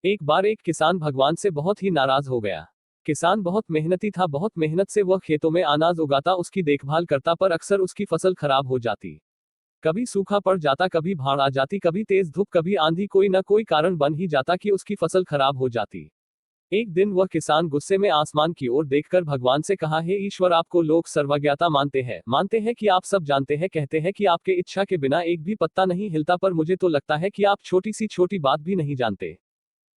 एक बार एक किसान भगवान से बहुत ही नाराज हो गया। किसान बहुत मेहनती था, बहुत मेहनत से वह खेतों में अनाज उगाता, उसकी देखभाल करता, पर अक्सर उसकी फसल खराब हो जाती। कभी सूखा पड़ जाता, कभी बाढ़ आ जाती, कभी तेज धूप, कभी आंधी, कोई न कोई कारण बन ही जाता कि उसकी फसल खराब हो जाती। एक दिन वह किसान गुस्से में आसमान की ओर देखकर भगवान से कहा, हे ईश्वर, आपको लोग सर्वज्ञता मानते हैं कि आप सब जानते हैं, कहते हैं कि आपके इच्छा के बिना एक भी पत्ता नहीं हिलता, पर मुझे तो लगता है कि आप छोटी सी छोटी बात भी नहीं जानते।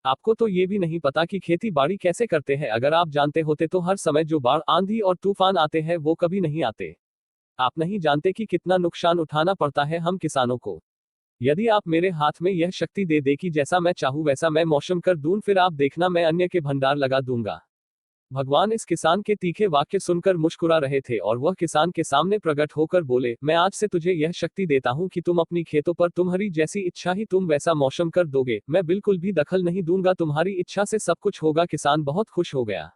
आपको तो ये भी नहीं पता कि खेती बाड़ी कैसे करते हैं। अगर आप जानते होते तो हर समय जो बाढ़, आंधी और तूफान आते हैं वो कभी नहीं आते। आप नहीं जानते कि कितना नुकसान उठाना पड़ता है हम किसानों को। यदि आप मेरे हाथ में यह शक्ति दे दे कि जैसा मैं चाहूं वैसा मैं मौसम कर दूं, फिर आप देखना मैं अन्य के भंडार लगा दूंगा। भगवान इस किसान के तीखे वाक्य सुनकर मुस्कुरा रहे थे और वह किसान के सामने प्रकट होकर बोले, मैं आज से तुझे यह शक्ति देता हूं कि तुम अपनी खेतों पर तुम्हारी जैसी इच्छा ही तुम वैसा मौसम कर दोगे। मैं बिल्कुल भी दखल नहीं दूंगा, तुम्हारी इच्छा से सब कुछ होगा। किसान बहुत खुश हो गया।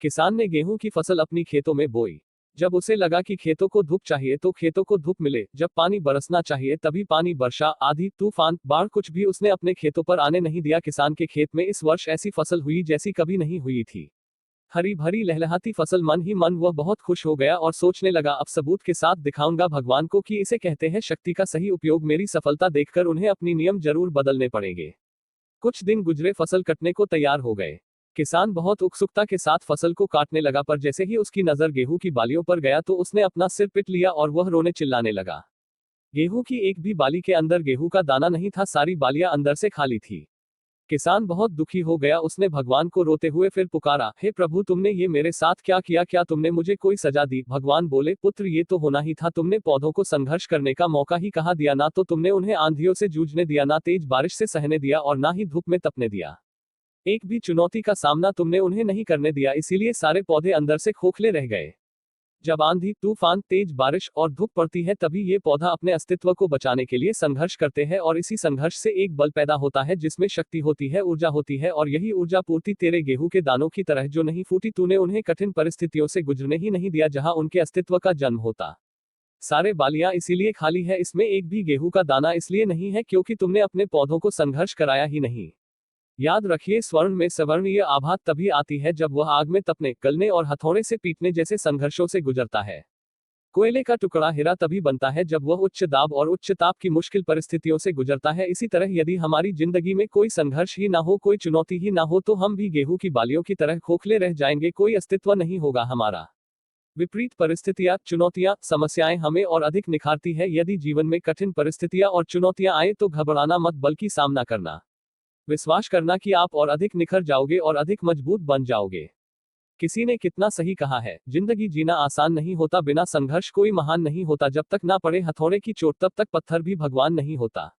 किसान ने गेहूं की फसल अपनी खेतों में बोई। जब उसे लगा कि खेतों को धूप चाहिए तो खेतों को धूप मिले, जब पानी बरसना चाहिए तभी पानी बरसा, आंधी तूफान बाढ़ कुछ भी उसने अपने खेतों पर आने नहीं दिया। किसान के खेत में इस वर्ष ऐसी फसल हुई जैसी कभी नहीं हुई थी। हरी भरी लहलहाती फसल। मन ही मन वह बहुत खुश हो गया और सोचने लगा, अब सबूत के साथ दिखाऊंगा भगवान को कि इसे कहते हैं शक्ति का सही उपयोग। मेरी सफलता देखकर उन्हें अपनी नियम जरूर बदलने पड़ेंगे। कुछ दिन गुजरे, फसल कटने को तैयार हो गए। किसान बहुत उत्सुकता के साथ फसल को काटने लगा, पर जैसे ही उसकी नजर गेहूं की बालियों पर गया तो उसने अपना सिर पीट लिया और वह रोने चिल्लाने लगा। गेहूं की एक भी बाली के अंदर गेहूं का दाना नहीं था, सारी बालियां अंदर से खाली थी। किसान बहुत दुखी हो गया। उसने भगवान को रोते हुए फिर पुकारा, हे प्रभु, तुमने ये मेरे साथ क्या किया? क्या तुमने मुझे कोई सजा दी? भगवान बोले, पुत्र, ये तो होना ही था। तुमने पौधों को संघर्ष करने का मौका ही कहाँ दिया? ना तो तुमने उन्हें आंधियों से जूझने दिया, ना तेज बारिश से सहने दिया, और ना ही धूप में तपने दिया। एक भी चुनौती का सामना तुमने उन्हें नहीं करने दिया, इसीलिए सारे पौधे अंदर से खोखले रह गए। जब आंधी तूफान, तेज बारिश और धूप पड़ती है तभी ये पौधा अपने अस्तित्व को बचाने के लिए संघर्ष करते हैं, और इसी संघर्ष से एक बल पैदा होता है जिसमें शक्ति होती है, ऊर्जा होती है, और यही ऊर्जा पूर्ति तेरे गेहूं के दानों की तरह जो नहीं फूटी। तूने उन्हें कठिन परिस्थितियों से गुजरने ही नहीं दिया जहां उनके अस्तित्व का जन्म होता। सारे बालियां इसीलिए खाली है, इसमें एक भी गेहूं का दाना इसलिए नहीं है क्योंकि तुमने अपने पौधों को संघर्ष कराया ही नहीं। याद रखिए, स्वर्ण में सवर्णीय आभा तभी आती है जब वह आग में तपने, गलने और हथौड़े से पीटने जैसे संघर्षों से गुजरता है। कोयले का टुकड़ा हीरा तभी बनता है जब वह उच्च दाब और उच्च ताप की मुश्किल परिस्थितियों से गुजरता है। इसी तरह यदि हमारी जिंदगी में कोई संघर्ष ही ना हो, कोई चुनौती ही ना हो, तो हम भी गेहूं की बालियों की तरह खोखले रह जाएंगे, कोई अस्तित्व नहीं होगा हमारा। विपरीत परिस्थितियां, चुनौतियां, समस्याएं हमें और अधिक निखारती है। यदि जीवन में कठिन परिस्थितियां और चुनौतियां आए तो घबराना मत, बल्कि सामना करना। विश्वास करना कि आप और अधिक निखर जाओगे और अधिक मजबूत बन जाओगे। किसी ने कितना सही कहा है, जिंदगी जीना आसान नहीं होता, बिना संघर्ष कोई महान नहीं होता। जब तक ना पड़े हथौड़े की चोट तब तक पत्थर भी भगवान नहीं होता।